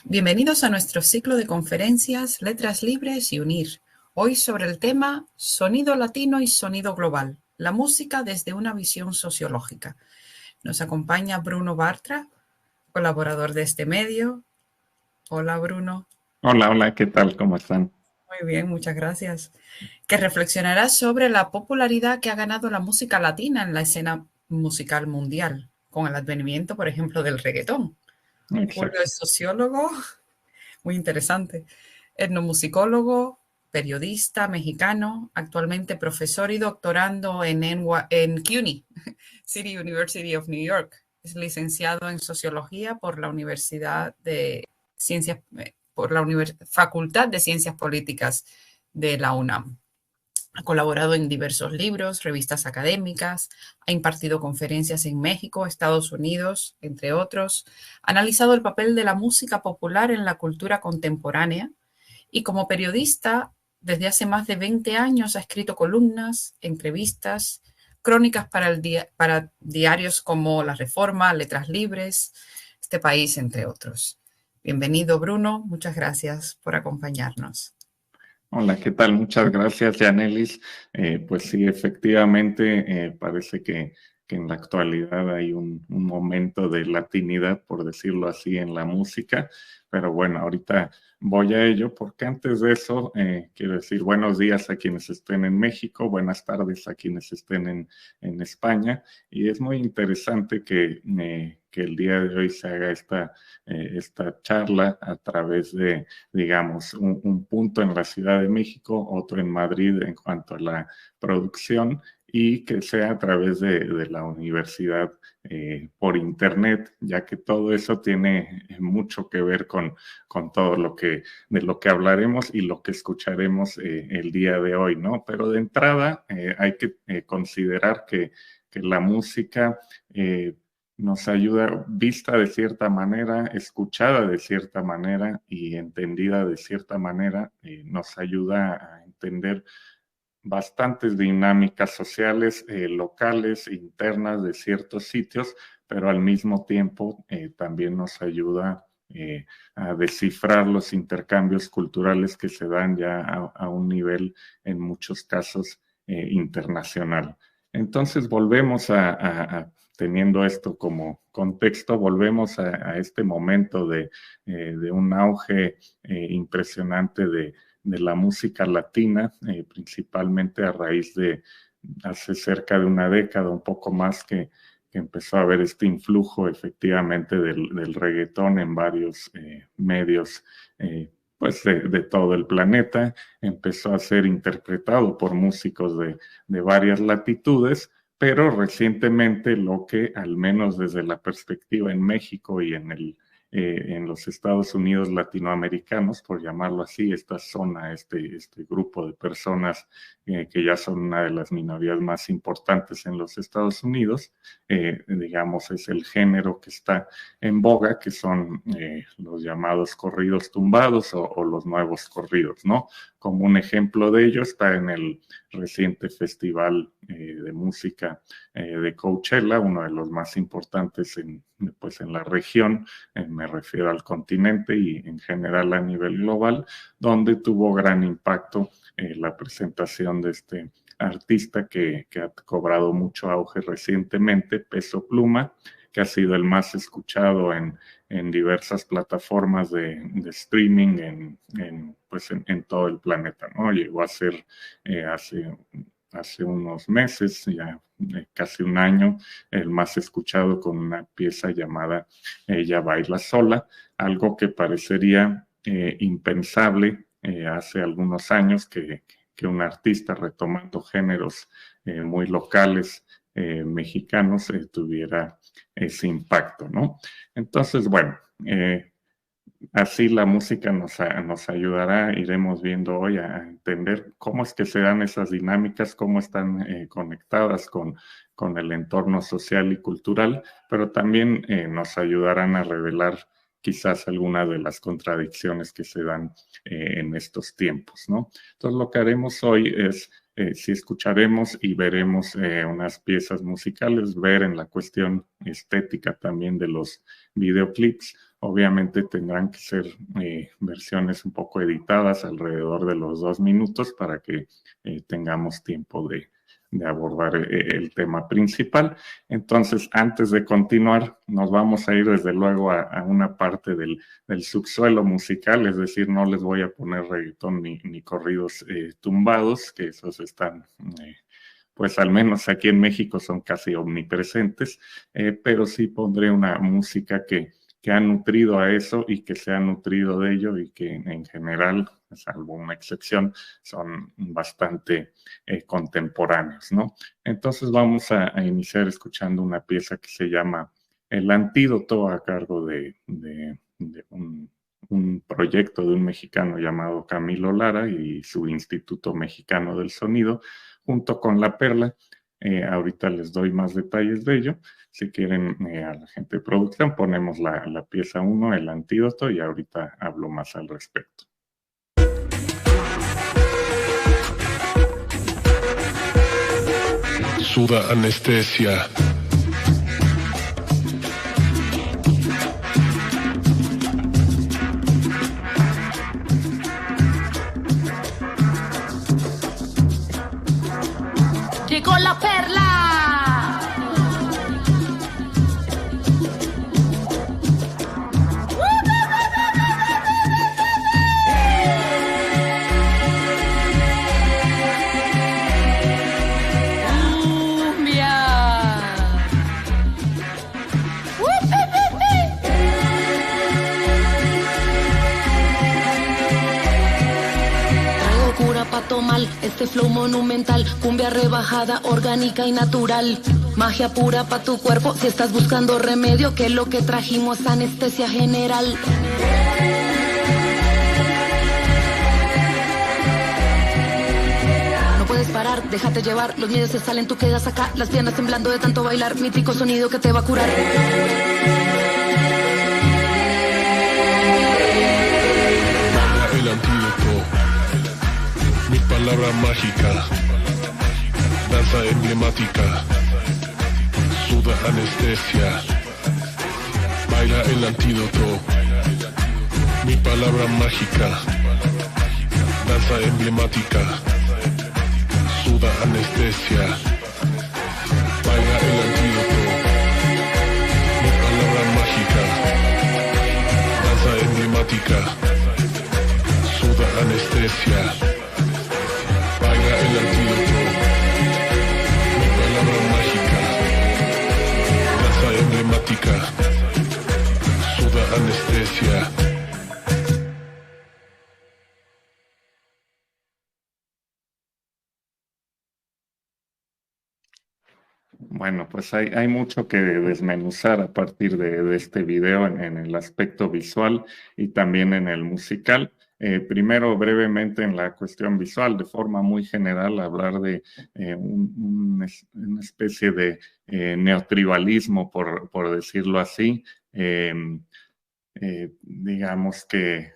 Bienvenidos a nuestro ciclo de conferencias Letras Libres y Unir. Hoy sobre el tema Sonido latino y sonido global, la música desde una visión sociológica. Nos acompaña Bruno Bartra, colaborador de este medio. Hola, Bruno. Hola, ¿qué tal? ¿Cómo están? Muy bien, muchas gracias. Que reflexionará sobre la popularidad que ha ganado la música latina en la escena musical mundial, con el advenimiento, por ejemplo, del reggaetón. Julio Exacto. es sociólogo. Muy interesante. Etnomusicólogo, periodista mexicano, actualmente profesor y doctorando en CUNY, City University of New York. Es licenciado en Sociología por la Universidad de Ciencias, por la Facultad de Ciencias Políticas de la UNAM. Ha colaborado en diversos libros, revistas académicas, ha impartido conferencias en México, Estados Unidos, entre otros. Ha analizado el papel de la música popular en la cultura contemporánea y como periodista, desde hace más de 20 años ha escrito columnas, entrevistas, crónicas para diarios como La Reforma, Letras Libres, Este País, entre otros. Bienvenido, Bruno. Muchas gracias por acompañarnos. Hola, ¿qué tal? Muchas gracias, Yanelis. Pues sí, efectivamente, parece que en la actualidad hay un momento de latinidad, por decirlo así, en la música, pero bueno, ahorita voy a ello, porque antes de eso, quiero decir buenos días a quienes estén en México, buenas tardes a quienes estén en España, y es muy interesante que el día de hoy se haga esta charla a través de, digamos, un punto en la Ciudad de México, otro en Madrid en cuanto a la producción, y que sea a través de la universidad por internet, ya que todo eso tiene mucho que ver con todo de lo que hablaremos y lo que escucharemos el día de hoy, ¿no? Pero de entrada hay que considerar que la música nos ayuda, vista de cierta manera, escuchada de cierta manera y entendida de cierta manera, nos ayuda a entender bastantes dinámicas sociales, locales, internas de ciertos sitios, pero al mismo tiempo también nos ayuda a descifrar los intercambios culturales que se dan ya a un nivel, en muchos casos, internacional. Entonces volvemos teniendo esto como contexto, volvemos a este momento de un auge impresionante de la música latina, principalmente a raíz de hace cerca de una década, un poco más, que empezó a haber este influjo efectivamente del reggaetón en varios medios pues de todo el planeta. Empezó a ser interpretado por músicos de varias latitudes, pero recientemente lo que, al menos desde la perspectiva en México y en los Estados Unidos latinoamericanos, por llamarlo así, esta zona, este grupo de personas que ya son una de las minorías más importantes en los Estados Unidos, digamos, es el género que está en boga, que son los llamados corridos tumbados o los nuevos corridos, ¿no? Como un ejemplo de ello está en el reciente festival de música de Coachella, uno de los más importantes pues en la región, me refiero al continente y en general a nivel global, donde tuvo gran impacto la presentación de este artista que ha cobrado mucho auge recientemente, Peso Pluma, que ha sido el más escuchado en diversas plataformas de streaming pues en todo el planeta, ¿no? Llegó a ser hace unos meses, ya casi un año, el más escuchado con una pieza llamada Ella baila sola, algo que parecería impensable hace algunos años que un artista retomando géneros muy locales mexicanos tuviera ese impacto, ¿no? Entonces, bueno, así la música nos ayudará, iremos viendo hoy a entender cómo es que se dan esas dinámicas, cómo están conectadas con el entorno social y cultural, pero también nos ayudarán a revelar quizás algunas de las contradicciones que se dan en estos tiempos, ¿no? Entonces lo que haremos hoy es sí escucharemos y veremos unas piezas musicales, ver en la cuestión estética también de los videoclips. Obviamente tendrán que ser versiones un poco editadas, alrededor de los 2 minutos, para que tengamos tiempo de abordar el tema principal. Entonces, antes de continuar, nos vamos a ir desde luego a una parte del subsuelo musical, es decir, no les voy a poner reggaetón ni corridos tumbados, que esos están... pues al menos aquí en México son casi omnipresentes, pero sí pondré una música que ha nutrido a eso y que se ha nutrido de ello y que en general, salvo una excepción, son bastante contemporáneos, ¿no? Entonces vamos a iniciar escuchando una pieza que se llama El Antídoto, a cargo de un proyecto de un mexicano llamado Camilo Lara y su Instituto Mexicano del Sonido, junto con La Perla. Ahorita les doy más detalles de ello. Si quieren, a la gente de producción, ponemos la pieza 1, El Antídoto, y ahorita hablo más al respecto. Suda anestesia. Llegó La Perla. Tomar este flow monumental, cumbia rebajada, orgánica y natural, magia pura pa' tu cuerpo. Si estás buscando remedio, que lo que trajimos, anestesia general. No puedes parar, déjate llevar, los miedos se salen, tú quedas acá, las piernas temblando de tanto bailar, mítico sonido que te va a curar. El antídoto. Mi palabra mágica, danza emblemática, suda anestesia, baila el antídoto. Mi palabra mágica, danza emblemática, suda anestesia, baila el antídoto. Mi palabra mágica, danza emblemática, suda anestesia. El antídoto, mi palabra mágica, danza emblemática, suda anestesia. Bueno, pues hay mucho que desmenuzar a partir de este video en el aspecto visual y también en el musical. Primero, brevemente en la cuestión visual, de forma muy general, hablar de una especie de neotribalismo, por decirlo así. Digamos que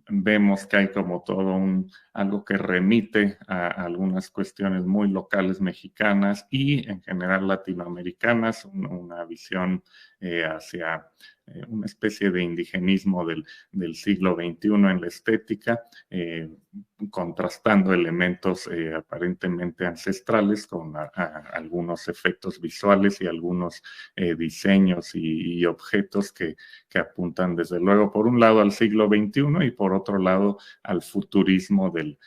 vemos que hay como todo algo que remite a algunas cuestiones muy locales mexicanas y en general latinoamericanas, una visión hacia una especie de indigenismo del siglo XXI en la estética, contrastando elementos aparentemente ancestrales con algunos efectos visuales y algunos diseños y objetos que apuntan desde luego por un lado al siglo XXI y por otro lado al futurismo del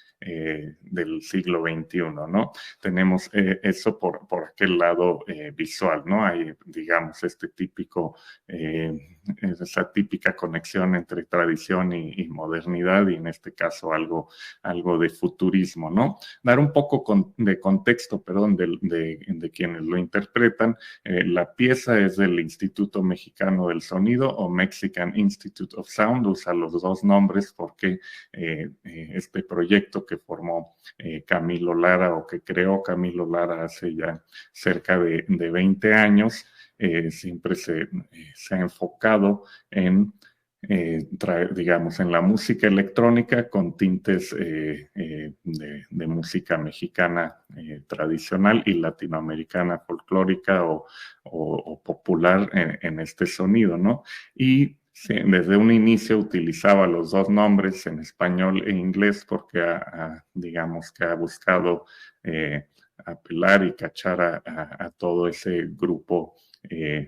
siglo XXI, ¿no? Tenemos eso por aquel lado visual, ¿no? Hay, digamos, esa típica conexión entre tradición y modernidad y en este caso algo de futurismo, ¿no? Dar un poco de contexto, perdón, de quienes lo interpretan. La pieza es del Instituto Mexicano del Sonido o Mexican Institute of Sound, usa los dos nombres porque este proyecto que formó Camilo Lara o que creó Camilo Lara hace ya cerca de 20 años, siempre se ha enfocado en digamos, en la música electrónica con tintes de música mexicana tradicional y latinoamericana folclórica o popular en este sonido, ¿no? Y sí, desde un inicio utilizaba los dos nombres en español e inglés porque digamos que ha buscado apelar y cachar a todo ese grupo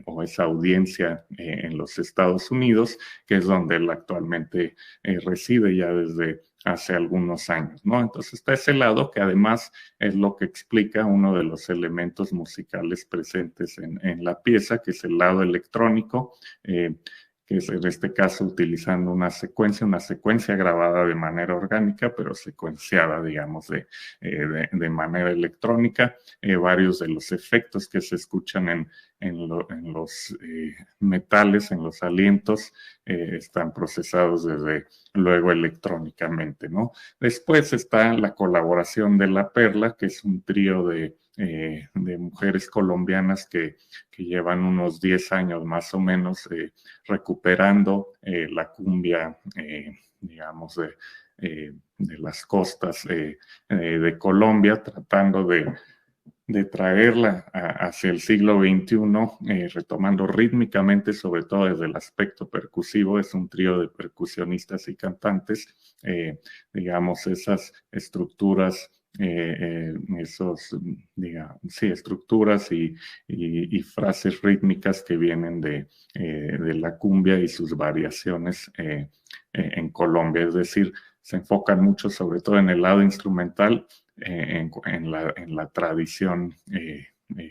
o esa audiencia en los Estados Unidos, que es donde él actualmente reside ya desde hace algunos años, ¿no? Entonces está ese lado que además es lo que explica uno de los elementos musicales presentes en la pieza, que es el lado electrónico, que es en este caso utilizando una secuencia grabada de manera orgánica, pero secuenciada, digamos, de manera electrónica. Varios de los efectos que se escuchan en los metales, en los alientos, están procesados desde luego electrónicamente, ¿no? Después está la colaboración de La Perla, que es un trío de mujeres colombianas que llevan unos 10 años más o menos recuperando la cumbia, digamos, de las costas de Colombia, tratando de traerla hacia el siglo XXI, retomando rítmicamente, sobre todo desde el aspecto percusivo. Es un trío de percusionistas y cantantes, digamos, esas estructuras, estructuras y frases rítmicas que vienen de la cumbia y sus variaciones en Colombia. Es decir, se enfocan mucho sobre todo en el lado instrumental, en la tradición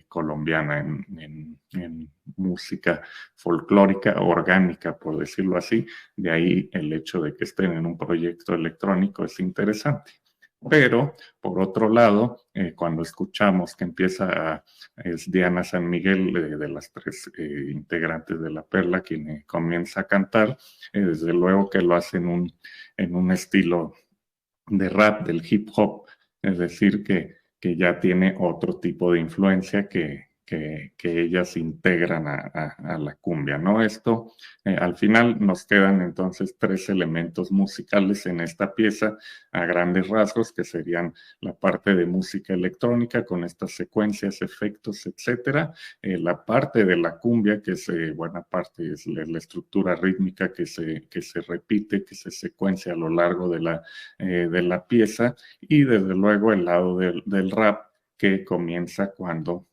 colombiana, en música folclórica, orgánica, por decirlo así. De ahí el hecho de que estén en un proyecto electrónico es interesante. Pero, por otro lado, cuando escuchamos que es Diana San Miguel, de las tres integrantes de La Perla, quien comienza a cantar, desde luego que lo hace en un estilo de rap, del hip hop, es decir, que ya tiene otro tipo de influencia que ellas integran a la cumbia, ¿no? Esto, al final nos quedan entonces 3 elementos musicales en esta pieza a grandes rasgos, que serían la parte de música electrónica con estas secuencias, efectos, etcétera, la parte de la cumbia, que es buena parte es la estructura rítmica que se repite, que se secuencia a lo largo de la pieza, y desde luego el lado del rap, que comienza cuando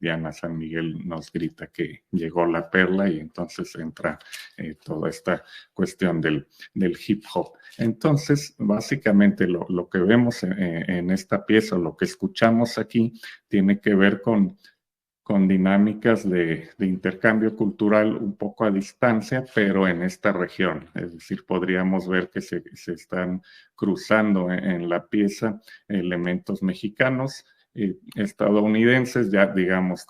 Diana San Miguel nos grita que llegó La Perla, y entonces entra toda esta cuestión del hip hop. Entonces, básicamente lo que vemos en esta pieza, lo que escuchamos aquí, tiene que ver con dinámicas de intercambio cultural un poco a distancia, pero en esta región. Es decir, podríamos ver que se están cruzando en la pieza elementos mexicanos, estadounidenses, ya digamos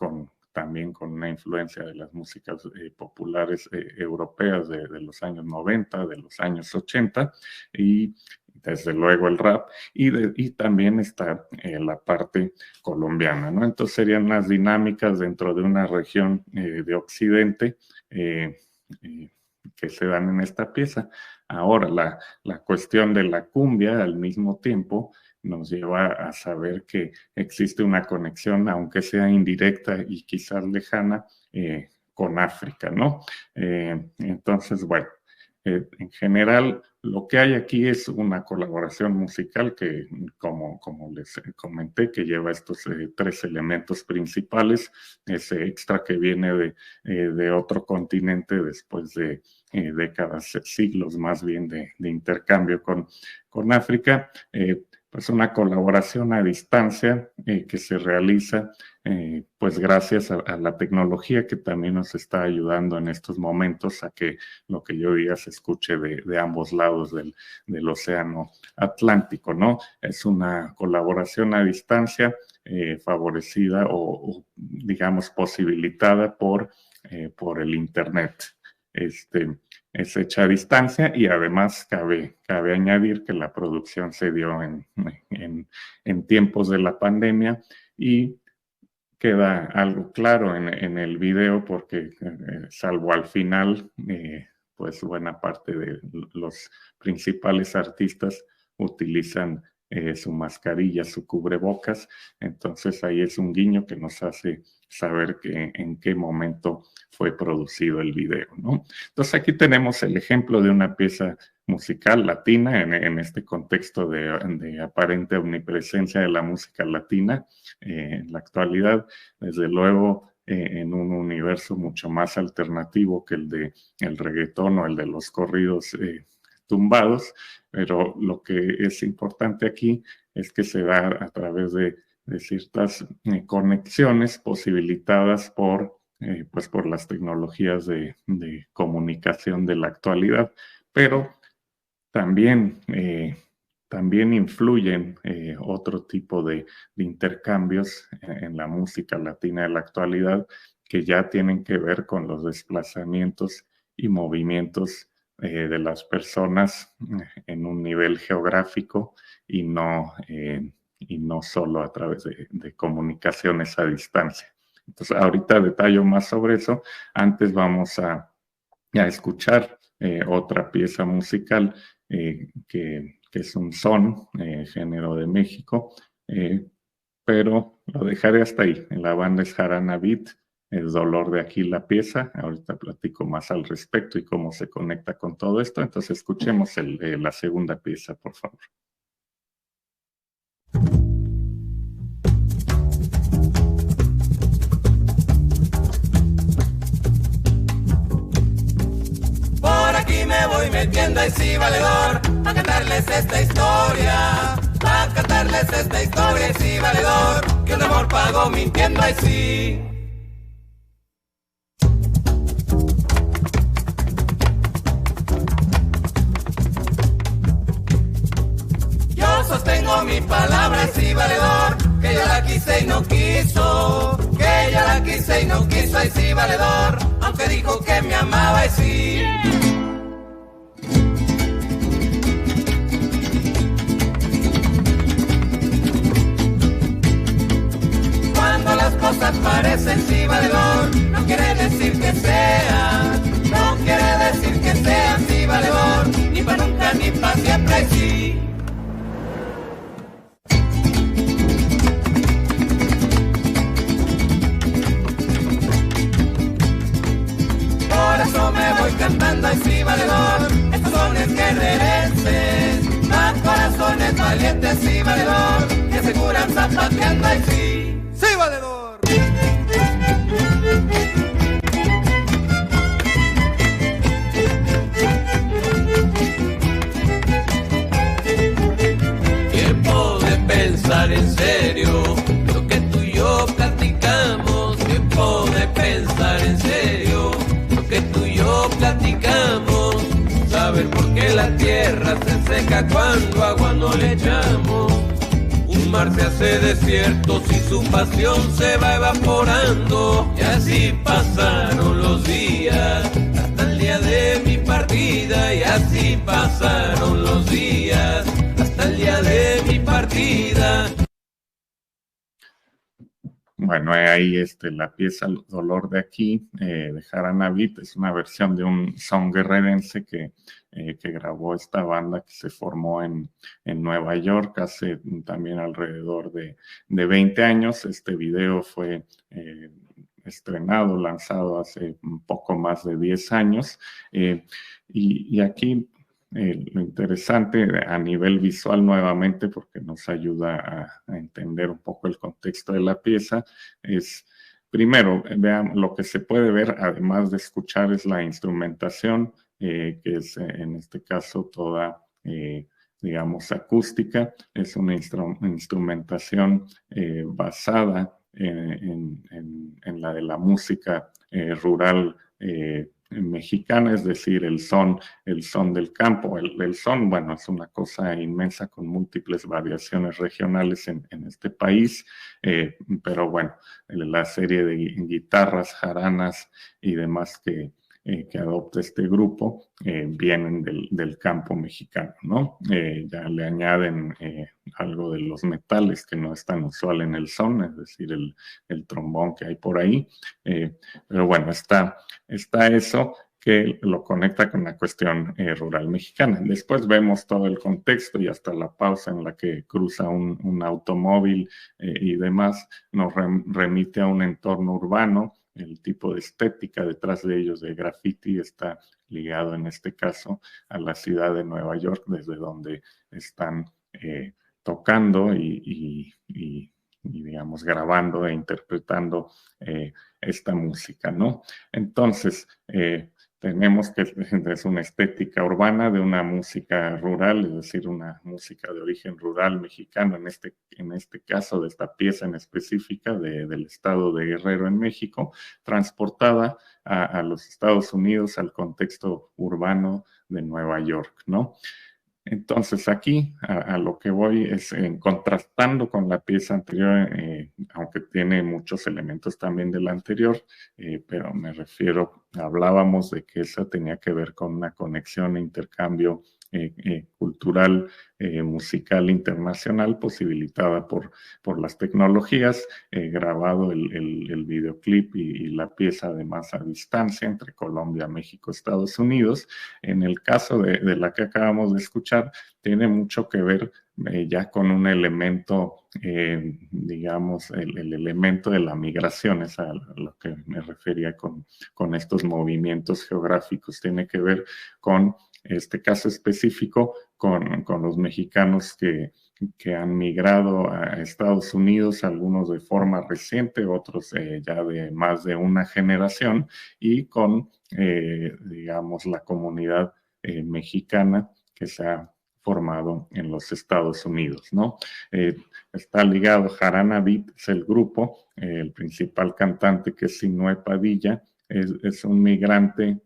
también con una influencia de las músicas populares europeas de los años 90, de los años 80, y desde luego el rap, y también está la parte colombiana, ¿no? Entonces serían las dinámicas dentro de una región de Occidente que se dan en esta pieza. Ahora, la cuestión de la cumbia al mismo tiempo nos lleva a saber que existe una conexión, aunque sea indirecta y quizás lejana, con África, ¿no? Entonces, bueno, en general, lo que hay aquí es una colaboración musical que, como les comenté, que lleva estos 3 elementos principales, ese extra que viene de otro continente después de décadas, siglos más bien de intercambio con África, pues una colaboración a distancia que se realiza pues gracias a la tecnología, que también nos está ayudando en estos momentos a que lo que yo diga se escuche de ambos lados del océano Atlántico, ¿no? Es una colaboración a distancia favorecida o digamos posibilitada por el Internet. Es hecha a distancia, y además cabe añadir que la producción se dio en tiempos de la pandemia, y queda algo claro en el video porque salvo al final pues buena parte de los principales artistas utilizan su mascarilla, su cubrebocas. Entonces ahí es un guiño que nos hace saber en qué momento fue producido el video, ¿no? Entonces aquí tenemos el ejemplo de una pieza musical latina en este contexto de aparente omnipresencia de la música latina en la actualidad. Desde luego, en un universo mucho más alternativo que el de el reggaetón o el de los corridos tumbados, pero lo que es importante aquí es que se da a través de ciertas conexiones posibilitadas pues por las tecnologías de comunicación de la actualidad, pero también influyen otro tipo de intercambios en la música latina de la actualidad que ya tienen que ver con los desplazamientos y movimientos de las personas en un nivel geográfico y no solo a través de comunicaciones a distancia. Entonces, ahorita detallo más sobre eso. Antes vamos a escuchar otra pieza musical que es un son, género de México, pero lo dejaré hasta ahí. La banda es Jarana Beat, es Dolor de Aquí la pieza. Ahorita platico más al respecto y cómo se conecta con todo esto. Entonces escuchemos la segunda pieza, por favor. Por aquí me voy metiendo y sí, valedor, a cantarles esta historia, a cantarles esta historia y sí, valedor, que un amor pago mintiendo y sí. Yo sostengo mi palabra y sí, valedor, que yo la quise y no quiso, que yo la quise y no quiso y sí, valedor, aunque dijo que me amaba y sí. Cuando las cosas parecen sí, valedor, no quiere decir que sea, no quiere decir que sea sí, valedor, ni para nunca ni para siempre y sí. Por eso me voy cantando y sí, valedor, estos sones guerrerenses, más corazones valientes y valedor, que se curan zapateando y sí, sí, valedor. Tiempo de pensar en serio lo que tú y yo platicamos, tiempo de pensar en serio lo que tú y yo platicamos, saber por qué la tierra se seca cuando agua no le echamos, un mar se hace desierto si su pasión se va evaporando, y así pasaron los días hasta el día de mi partida, y así pasaron los días hasta el día de mi partida. Bueno, ahí la pieza Dolor de Aquí, de Jarana Beat, es una versión de un son guerrerense que grabó esta banda que se formó en Nueva York hace también alrededor de 20 años. Este video fue estrenado, lanzado hace un poco más de 10 años. Y aquí lo interesante a nivel visual nuevamente, porque nos ayuda a entender un poco el contexto de la pieza, es primero, vean, lo que se puede ver, además de escuchar, es la instrumentación, que es en este caso toda, digamos, acústica. Es una instrumentación basada en la de la música rural mexicana, es decir, el son del campo. El son, bueno, es una cosa inmensa con múltiples variaciones regionales en este país, pero bueno, la serie de guitarras, jaranas y demás que adopta este grupo vienen del campo mexicano, ¿no? Ya le añaden algo de los metales que no es tan usual en el son, es decir, el trombón que hay por ahí, pero bueno, está eso que lo conecta con la cuestión rural mexicana. Después vemos todo el contexto y hasta la pausa en la que cruza un automóvil y demás, nos remite a un entorno urbano. El tipo de estética detrás de ellos de graffiti está ligado en este caso a la ciudad de Nueva York, desde donde están tocando y digamos, grabando e interpretando esta música, ¿no? Entonces, tenemos que es una estética urbana de una música rural, es decir, una música de origen rural mexicano, en este caso de esta pieza en específica del estado de Guerrero en México, transportada a los Estados Unidos, al contexto urbano de Nueva York, ¿no? Entonces aquí a lo que voy es contrastando con la pieza anterior, aunque tiene muchos elementos también de la anterior, pero me refiero, hablábamos de que esa tenía que ver con una conexión e intercambio cultural, musical internacional posibilitada por las tecnologías, grabado el videoclip y la pieza además a distancia entre Colombia, México, Estados Unidos. En el caso de la que acabamos de escuchar, tiene mucho que ver ya con un elemento, digamos, el elemento de la migración, es a lo que me refería con estos movimientos geográficos, tiene que ver con este caso específico, con los mexicanos que han migrado a Estados Unidos, algunos de forma reciente, otros ya de más de una generación, y con, digamos, la comunidad mexicana que se ha formado en los Estados Unidos, ¿no? Está ligado, Jarana Beat es el grupo, el principal cantante, que es Sinue Padilla, es un migrante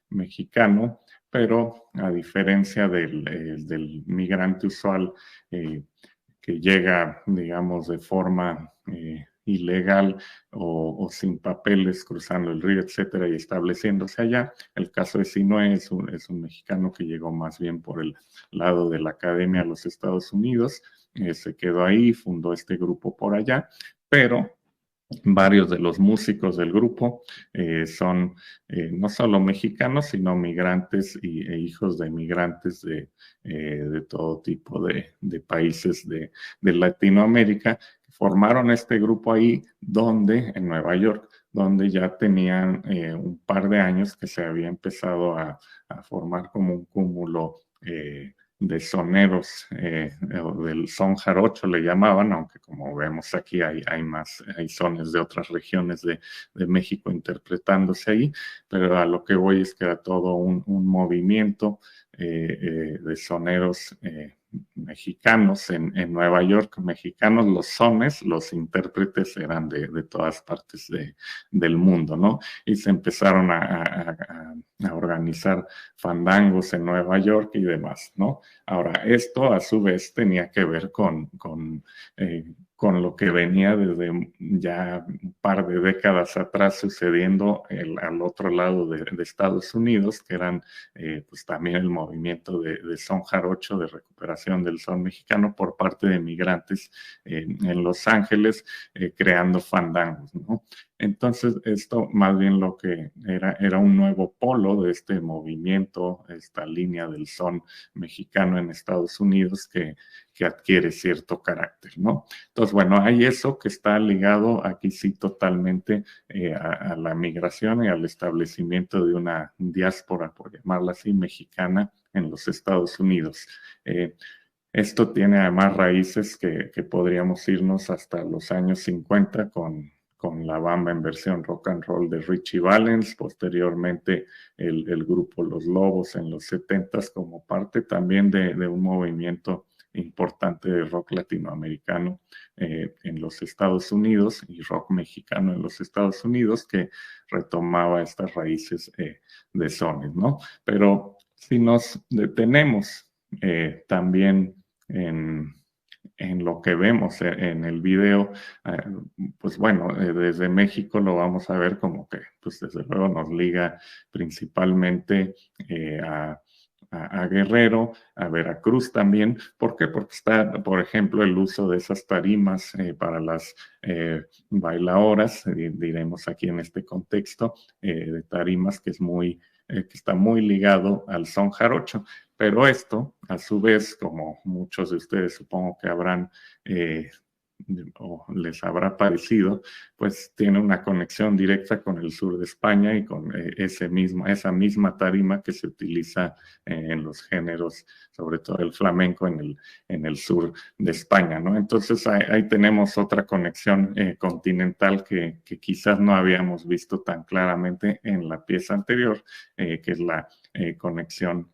mexicano, pero a diferencia del migrante usual que llega, digamos, de forma ilegal o sin papeles, cruzando el río, etcétera, y estableciéndose allá, el caso de Sinue es un mexicano que llegó más bien por el lado de la academia a los Estados Unidos, se quedó ahí, fundó este grupo por allá, pero varios de los músicos del grupo son no solo mexicanos, sino migrantes e hijos de migrantes de todo tipo de países de Latinoamérica. Formaron este grupo ahí, en Nueva York, donde ya tenían un par de años que se había empezado a formar como un cúmulo de soneros, del son jarocho le llamaban, aunque como vemos aquí hay sones de otras regiones de México interpretándose ahí, pero a lo que voy es que era todo un movimiento de soneros mexicanos en Nueva York, mexicanos, los sones, los intérpretes eran de todas partes del mundo, ¿no? Y se empezaron a organizar fandangos en Nueva York y demás, ¿no? Ahora, esto a su vez tenía que ver con lo que venía desde ya un par de décadas atrás sucediendo al otro lado de Estados Unidos, que eran pues también el movimiento de son jarocho, de recuperación del son mexicano por parte de migrantes en Los Ángeles, creando fandangos, ¿no? Entonces, esto más bien lo que era un nuevo polo de este movimiento, esta línea del son mexicano en Estados Unidos que adquiere cierto carácter, ¿no? Entonces, bueno, hay eso que está ligado aquí sí totalmente a la migración y al establecimiento de una diáspora, por llamarla así, mexicana en los Estados Unidos. Esto tiene además raíces que podríamos irnos hasta los años 50 con la bamba en versión rock and roll de Richie Valens, posteriormente el grupo Los Lobos en los 70s como parte también de un movimiento importante de rock latinoamericano en los Estados Unidos y rock mexicano en los Estados Unidos que retomaba estas raíces de sones, ¿no? Pero si nos detenemos también en lo que vemos en el video, pues bueno, desde México lo vamos a ver como que, pues desde luego nos liga principalmente a a Guerrero, a Veracruz también. ¿Por qué? Porque está, por ejemplo, el uso de esas tarimas para las bailaoras, diremos aquí en este contexto, de tarimas que está muy ligado al son jarocho. Pero esto, a su vez, como muchos de ustedes supongo que habrán o les habrá parecido, pues tiene una conexión directa con el sur de España y con esa misma tarima que se utiliza en los géneros, sobre todo el flamenco en el sur de España, ¿no? Entonces ahí tenemos otra conexión continental que quizás no habíamos visto tan claramente en la pieza anterior, que es la conexión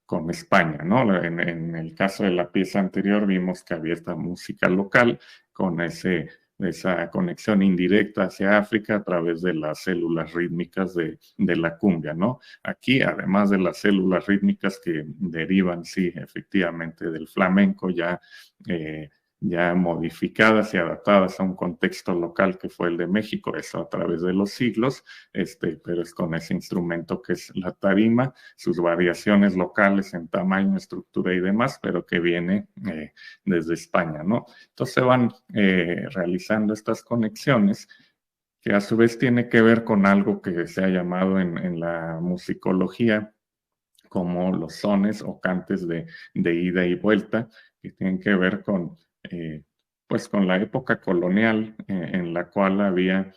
con España, ¿no? En el caso de la pieza anterior vimos que había esta música local con esa conexión indirecta hacia África a través de las células rítmicas de la cumbia, ¿no? Aquí, además de las células rítmicas que derivan, sí, efectivamente, del flamenco ya modificadas y adaptadas a un contexto local que fue el de México, eso a través de los siglos, pero es con ese instrumento que es la tarima, sus variaciones locales en tamaño, estructura y demás, pero que viene desde España, ¿no? Entonces se van realizando estas conexiones que a su vez tiene que ver con algo que se ha llamado en la musicología como los sones o cantes de ida y vuelta, que tienen que ver con pues con la época colonial en la cual había,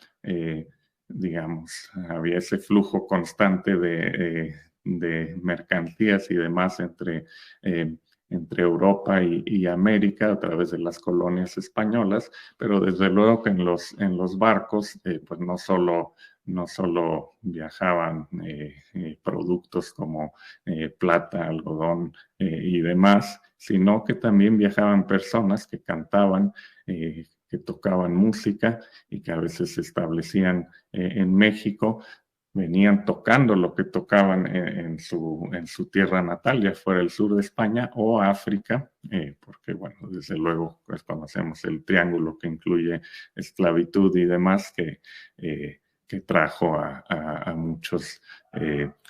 digamos, había ese flujo constante de mercancías y demás entre Europa y América a través de las colonias españolas, pero desde luego que en los barcos, pues no solo viajaban productos como plata, algodón y demás, sino que también viajaban personas que cantaban, que tocaban música y que a veces se establecían en México, venían tocando lo que tocaban en su tierra natal, ya fuera el sur de España o África, porque bueno, desde luego pues conocemos el triángulo que incluye esclavitud y demás que trajo a muchos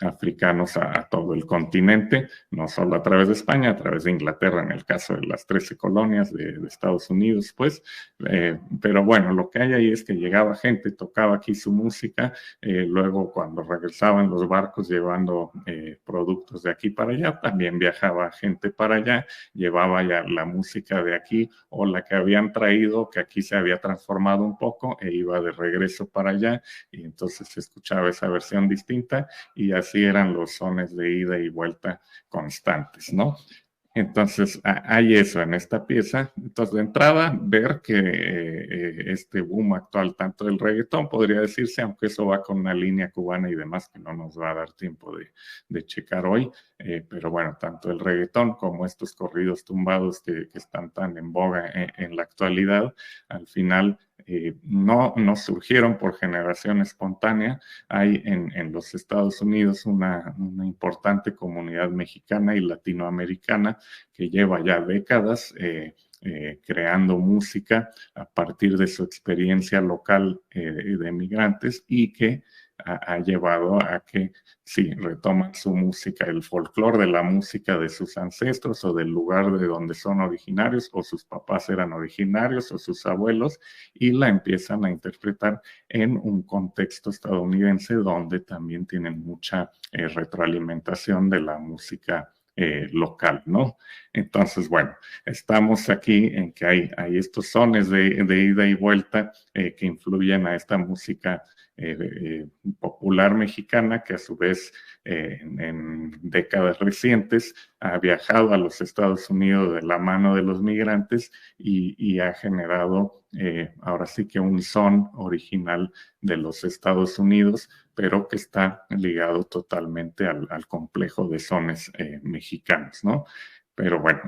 africanos a todo el continente, no solo a través de España, a través de Inglaterra en el caso de las 13 colonias de Estados Unidos, pues, pero bueno, lo que hay ahí es que llegaba gente, tocaba aquí su música, luego cuando regresaban los barcos llevando productos de aquí para allá, también viajaba gente para allá, llevaba ya la música de aquí o la que habían traído, que aquí se había transformado un poco e iba de regreso para allá, y entonces se escuchaba esa versión distinta y así eran los sones de ida y vuelta constantes, ¿no? Entonces, hay eso en esta pieza. Entonces, de entrada, ver que este boom actual, tanto del reggaetón, podría decirse, aunque eso va con una línea cubana y demás, que no nos va a dar tiempo de checar hoy, pero bueno, tanto el reggaetón como estos corridos tumbados que están tan en boga en la actualidad, al final no surgieron por generación espontánea. Hay en los Estados Unidos una importante comunidad mexicana y latinoamericana que lleva ya décadas creando música a partir de su experiencia local de migrantes y que ha llevado a que sí, retoman su música, el folclore de la música de sus ancestros o del lugar de donde son originarios, o sus papás eran originarios o sus abuelos, y la empiezan a interpretar en un contexto estadounidense donde también tienen mucha retroalimentación de la música local, ¿no? Entonces, bueno, estamos aquí en que hay estos sones de ida y vuelta que influyen a esta música popular mexicana que a su vez en décadas recientes ha viajado a los Estados Unidos de la mano de los migrantes y ha generado ahora sí que un son original de los Estados Unidos, pero que está ligado totalmente al complejo de sones mexicanos, ¿no? Pero bueno,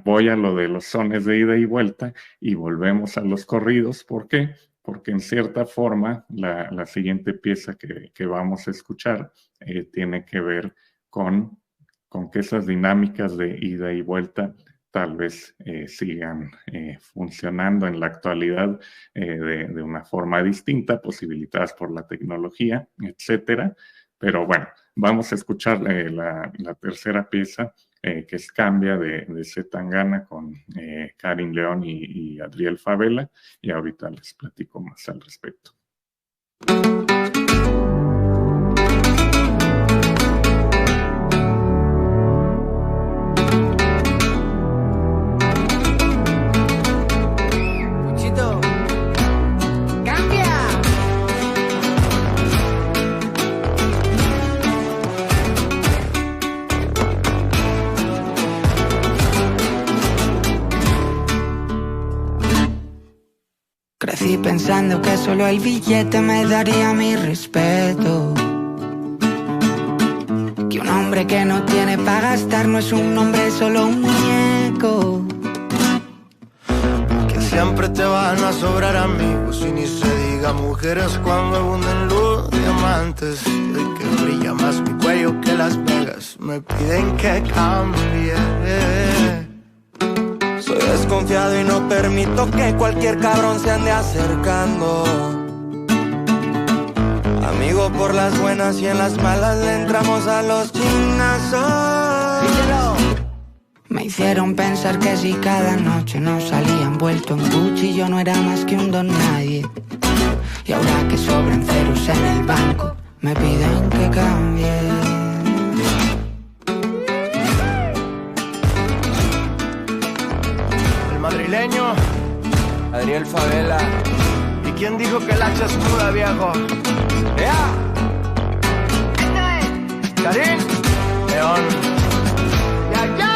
voy a lo de los sones de ida y vuelta y volvemos a los corridos. ¿Por qué? Porque en cierta forma la siguiente pieza que vamos a escuchar tiene que ver con que esas dinámicas de ida y vuelta tal vez sigan funcionando en la actualidad de una forma distinta, posibilitadas por la tecnología, etcétera. Pero bueno, vamos a escuchar la tercera pieza, que es Cambia de C. Tangana con Karin León y Adriel Favela, y ahorita les platico más al respecto. Crecí pensando que solo el billete me daría mi respeto, que un hombre que no tiene para gastar no es un hombre, solo un muñeco, que siempre te van a sobrar amigos y ni se diga mujeres cuando abunden los diamantes, el que brilla más mi cuello que Las Vegas, me piden que cambie. Soy desconfiado y no permito que cualquier cabrón se ande acercando. Amigo por las buenas y en las malas le entramos a los chinazos. Me hicieron pensar que si cada noche nos salía envuelto en Gucci yo no era más que un don nadie. Y ahora que sobran ceros en el banco me piden que cambie. Madrileño, Adriel Favela. ¿Y quién dijo que el hacha es muda, viejo? ¡Ea! Karin León. ¡Ya, ya!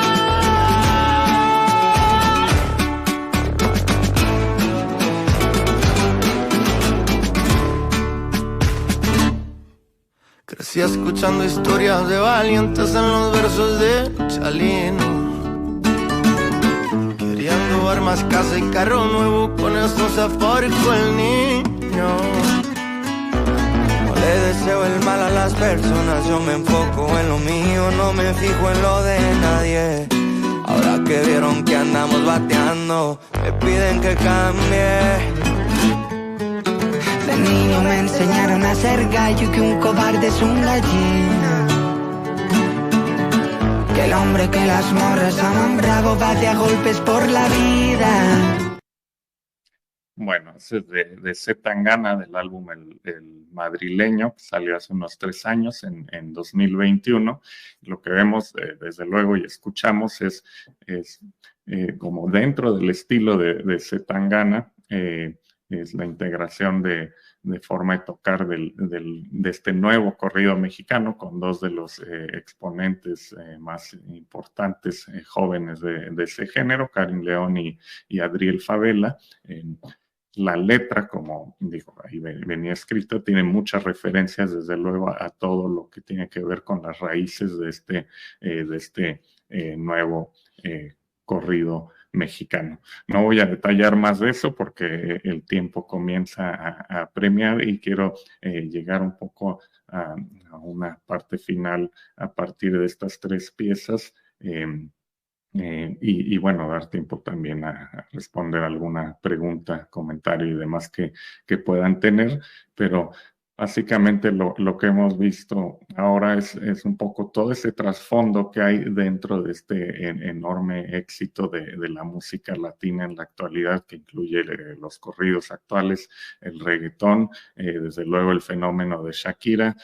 Crecí escuchando historias de valientes en los versos de Chalino. Armas, casa y carro nuevo, con eso se forjó el niño. No le deseo el mal a las personas, yo me enfoco en lo mío, no me fijo en lo de nadie. Ahora que vieron que andamos bateando, me piden que cambie. De niño me enseñaron a ser gallo y que un cobarde es un gallina. Que el hombre que las morras aman bravo bate a golpes por la vida. Bueno, ese es de C. Tangana, del álbum el Madrileño, que salió hace unos 3 años, en 2021. Lo que vemos, desde luego, y escuchamos es como dentro del estilo de C. Tangana, es la integración de forma de tocar de este nuevo corrido mexicano con dos de los exponentes más importantes jóvenes de ese género, Karin León y Adriel Favela. La letra, como digo, ahí venía escrita, tiene muchas referencias, desde luego, a todo lo que tiene que ver con las raíces de este nuevo corrido mexicano. No voy a detallar más de eso porque el tiempo comienza a premiar y quiero llegar un poco a una parte final a partir de estas 3 piezas. Y bueno, dar tiempo también a responder alguna pregunta, comentario y demás que puedan tener, pero básicamente lo que hemos visto ahora es un poco todo ese trasfondo que hay dentro de este enorme éxito de la música latina en la actualidad, que incluye los corridos actuales, el reggaetón, desde luego el fenómeno de Shakira,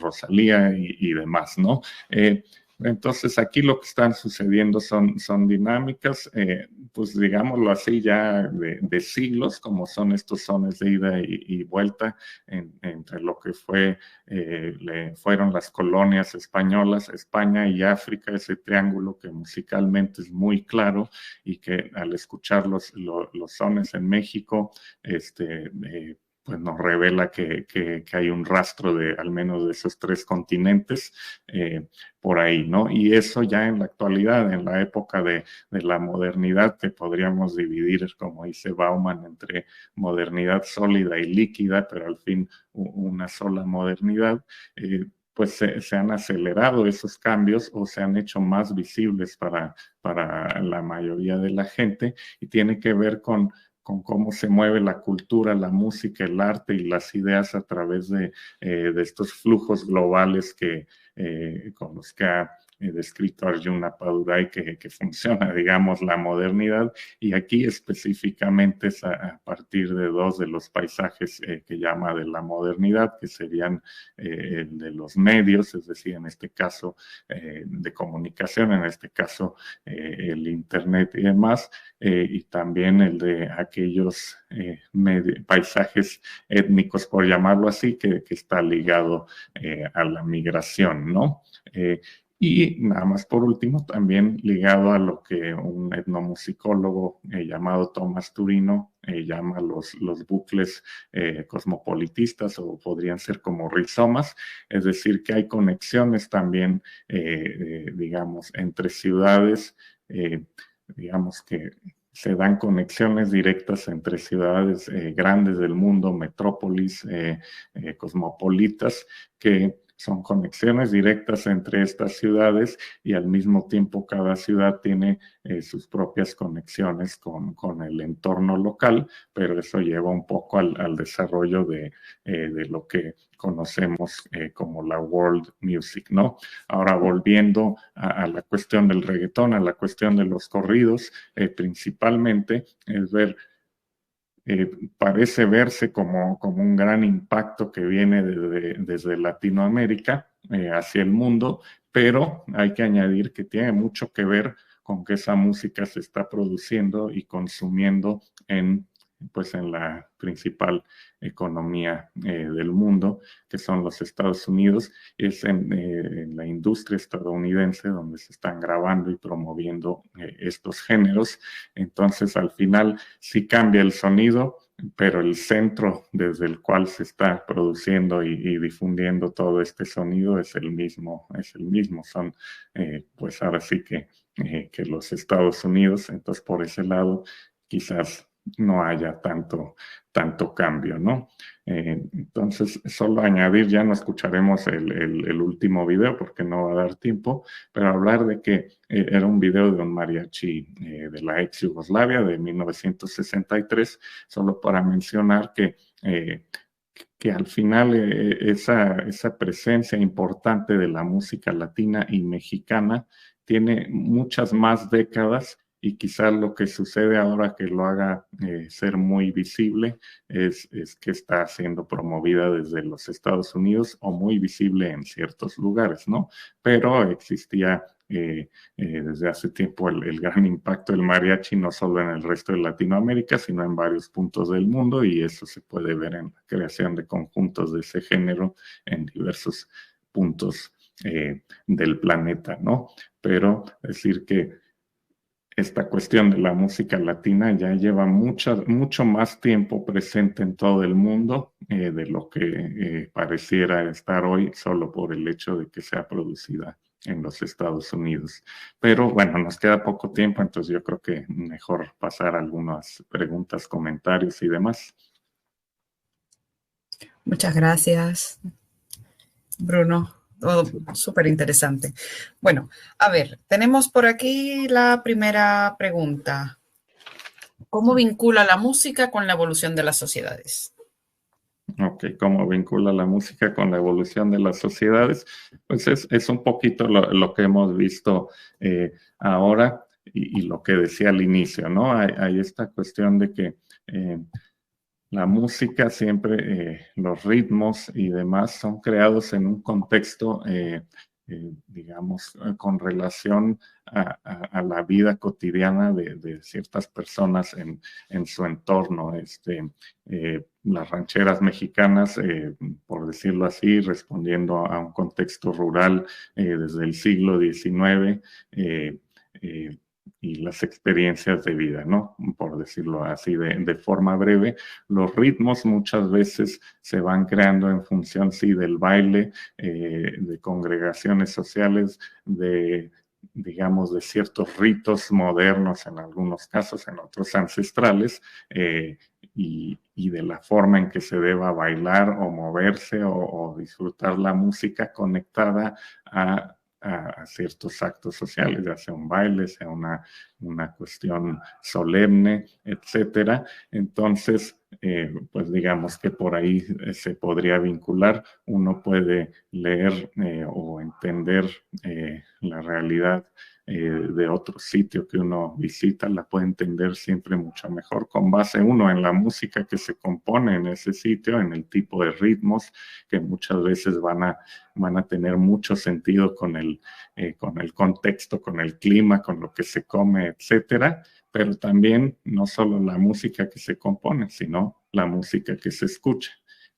Rosalía y demás, ¿no? Entonces aquí lo que están sucediendo son dinámicas, pues digámoslo así, ya de siglos, como son estos sones de ida y vuelta entre lo que fueron las colonias españolas, España y África, ese triángulo que musicalmente es muy claro y que al escuchar los sones en México, pues nos revela que hay un rastro de al menos de esos 3 continentes por ahí, ¿no? Y eso ya en la actualidad, en la época de la modernidad, que podríamos dividir, como dice Bauman, entre modernidad sólida y líquida, pero al fin una sola modernidad, pues se han acelerado esos cambios o se han hecho más visibles para la mayoría de la gente, y tiene que ver con con cómo se mueve la cultura, la música, el arte y las ideas a través de estos flujos globales con los que ha descrito Arjuna Apadurai que funciona, digamos, la modernidad. Y aquí específicamente es a partir de dos de los paisajes que llama de la modernidad, que serían el de los medios, es decir, en este caso de comunicación, en este caso el Internet y demás, y también el de aquellos paisajes étnicos, por llamarlo así, que está ligado a la migración, ¿no? Y nada más por último, también ligado a lo que un etnomusicólogo llamado Tomás Turino llama los bucles cosmopolitistas, o podrían ser como rizomas, es decir, que hay conexiones también, digamos, entre ciudades, digamos que se dan conexiones directas entre ciudades grandes del mundo, metrópolis, cosmopolitas, que son conexiones directas entre estas ciudades, y al mismo tiempo cada ciudad tiene sus propias conexiones con el entorno local, pero eso lleva un poco al desarrollo de lo que conocemos como la world music, ¿no? Ahora, volviendo a la cuestión del reggaetón, a la cuestión de los corridos, principalmente es ver, parece verse como un gran impacto que viene desde Latinoamérica hacia el mundo, pero hay que añadir que tiene mucho que ver con que esa música se está produciendo y consumiendo en la principal economía del mundo, que son los Estados Unidos. Es en la industria estadounidense donde se están grabando y promoviendo estos géneros. Entonces, al final sí cambia el sonido, pero el centro desde el cual se está produciendo y difundiendo todo este sonido es el mismo. Son, pues ahora sí que los Estados Unidos. Entonces, por ese lado, quizás no haya tanto cambio, ¿no? Entonces, solo añadir, ya no escucharemos el último video porque no va a dar tiempo, pero hablar de que era un video de un mariachi de la ex Yugoslavia de 1963, solo para mencionar que al final esa presencia importante de la música latina y mexicana tiene muchas más décadas, y quizás lo que sucede ahora que lo haga ser muy visible es que está siendo promovida desde los Estados Unidos, o muy visible en ciertos lugares, ¿no? Pero existía desde hace tiempo el gran impacto del mariachi, no solo en el resto de Latinoamérica, sino en varios puntos del mundo, y eso se puede ver en la creación de conjuntos de ese género en diversos puntos del planeta, ¿no? Pero decir que esta cuestión de la música latina ya lleva mucho más tiempo presente en todo el mundo de lo que pareciera estar hoy, solo por el hecho de que sea producida en los Estados Unidos. Pero bueno, nos queda poco tiempo, entonces yo creo que mejor pasar a algunas preguntas, comentarios y demás. Muchas gracias, Bruno. Todo súper interesante. Bueno, a ver, tenemos por aquí la primera pregunta. ¿Cómo vincula la música con la evolución de las sociedades? Ok, ¿cómo vincula la música con la evolución de las sociedades? Pues es un poquito lo que hemos visto ahora y lo que decía al inicio, ¿no? Hay esta cuestión de que la música siempre, los ritmos y demás son creados en un contexto, digamos, con relación a la vida cotidiana de ciertas personas en su entorno. Las rancheras mexicanas, por decirlo así, respondiendo a un contexto rural desde el siglo XIX, y las experiencias de vida, ¿no? Por decirlo así de forma breve. Los ritmos muchas veces se van creando en función, sí, del baile, de congregaciones sociales, digamos, de ciertos ritos modernos en algunos casos, en otros ancestrales, y de la forma en que se deba bailar o moverse o disfrutar la música conectada a a ciertos actos sociales, ya sea un baile, sea una cuestión solemne, etcétera. Entonces, pues digamos que por ahí se podría vincular. Uno puede leer o entender la realidad de otro sitio que uno visita, la puede entender siempre mucho mejor con base uno en la música que se compone en ese sitio, en el tipo de ritmos que muchas veces van a tener mucho sentido con el contexto, con el clima, con lo que se come, etcétera, pero también no solo la música que se compone, sino la música que se escucha.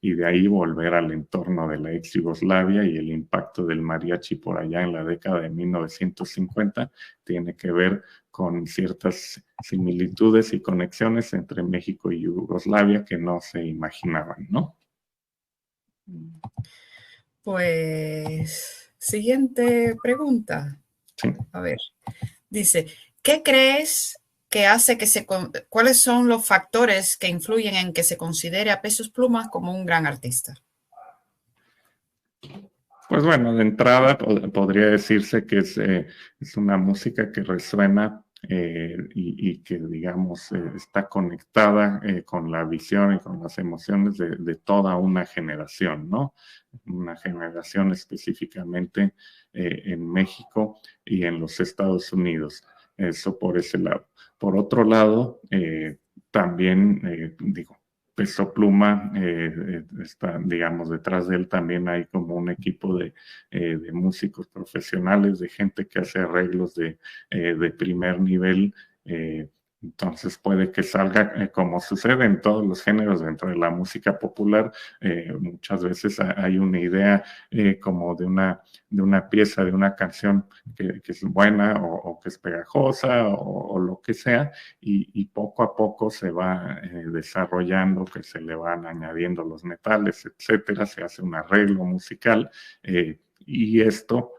Y de ahí volver al entorno de la ex Yugoslavia y el impacto del mariachi por allá en la década de 1950 tiene que ver con ciertas similitudes y conexiones entre México y Yugoslavia que no se imaginaban, ¿no? Pues, siguiente pregunta. Sí. A ver, dice, ¿qué crees que hace cuáles son los factores que influyen en que se considere a Pesos Pluma como un gran artista? Pues bueno, de entrada podría decirse que es una música que resuena y que, digamos, está conectada con la visión y con las emociones de toda una generación, ¿no? Una generación específicamente en México y en los Estados Unidos. Eso por ese lado. Por otro lado, también, digo, Peso Pluma está, digamos, detrás de él también hay como un equipo de músicos profesionales, de gente que hace arreglos de primer nivel. Entonces puede que salga, como sucede en todos los géneros dentro de la música popular, muchas veces hay una idea como de una pieza, de una canción que es buena o que es pegajosa o lo que sea, y poco a poco se va desarrollando, que se le van añadiendo los metales, etcétera, se hace un arreglo musical, y esto,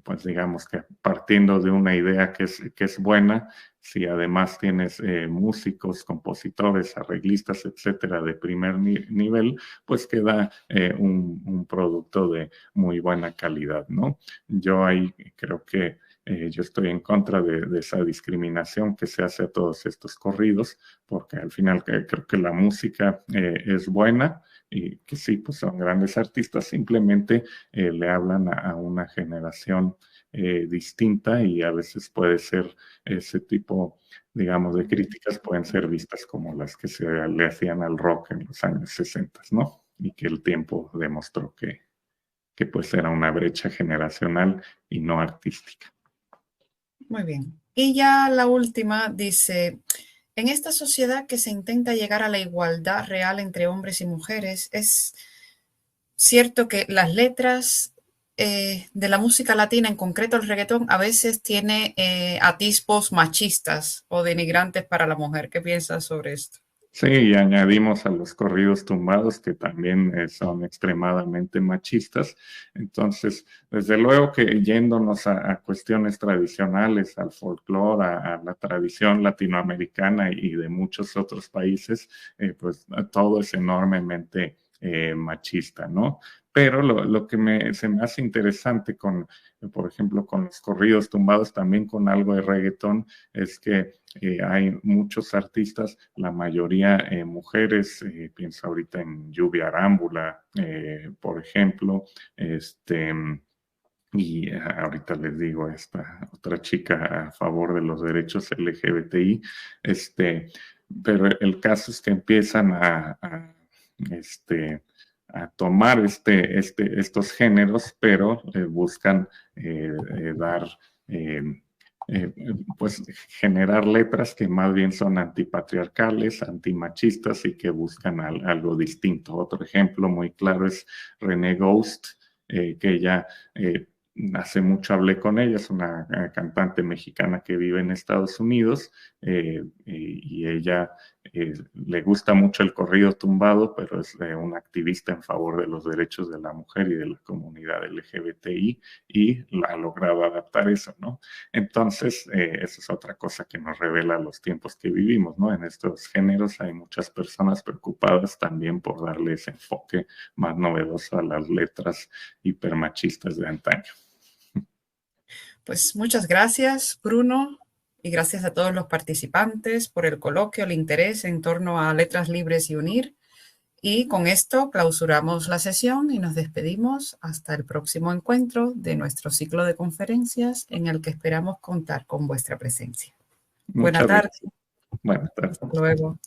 pues digamos que partiendo de una idea que es buena, si además tienes músicos, compositores, arreglistas, etcétera, de primer nivel, pues queda un producto de muy buena calidad, ¿no? Yo ahí creo que yo estoy en contra de esa discriminación que se hace a todos estos corridos, porque al final creo que la música es buena y que sí, pues son grandes artistas, simplemente le hablan a una generación distinta y a veces puede ser ese tipo, digamos, de críticas pueden ser vistas como las que se le hacían al rock en los años 60, ¿no? Y que el tiempo demostró que pues era una brecha generacional y no artística. Muy bien. Y ya la última dice, en esta sociedad que se intenta llegar a la igualdad real entre hombres y mujeres, es cierto que las letras de la música latina, en concreto el reggaetón, a veces tiene atisbos machistas o denigrantes para la mujer. ¿Qué piensas sobre esto? Sí, y añadimos a los corridos tumbados que también son extremadamente machistas. Entonces, desde luego que yéndonos a cuestiones tradicionales, al folclore, a la tradición latinoamericana y de muchos otros países, pues todo es enormemente machista, ¿no? Pero lo que se me hace interesante por ejemplo, con los corridos tumbados, también con algo de reggaetón, es que hay muchos artistas, la mayoría mujeres, pienso ahorita en Lluvia Arámbula, por ejemplo, y ahorita les digo esta otra chica a favor de los derechos LGBTI, pero el caso es que empiezan a tomar estos géneros, pero buscan pues generar letras que más bien son antipatriarcales, antimachistas y que buscan algo distinto. Otro ejemplo muy claro es René Ghost, que ella hace mucho hablé con ella, es una cantante mexicana que vive en Estados Unidos, y ella le gusta mucho el corrido tumbado, pero es una activista en favor de los derechos de la mujer y de la comunidad LGBTI y ha logrado adaptar eso, ¿no? Entonces, eso es otra cosa que nos revela los tiempos que vivimos, ¿no? En estos géneros hay muchas personas preocupadas también por darle ese enfoque más novedoso a las letras hipermachistas de antaño. Pues muchas gracias, Bruno, y gracias a todos los participantes por el coloquio, el interés en torno a Letras Libres y UNIR. Y con esto clausuramos la sesión y nos despedimos hasta el próximo encuentro de nuestro ciclo de conferencias en el que esperamos contar con vuestra presencia. Buenas tardes. Buenas tardes. Hasta luego.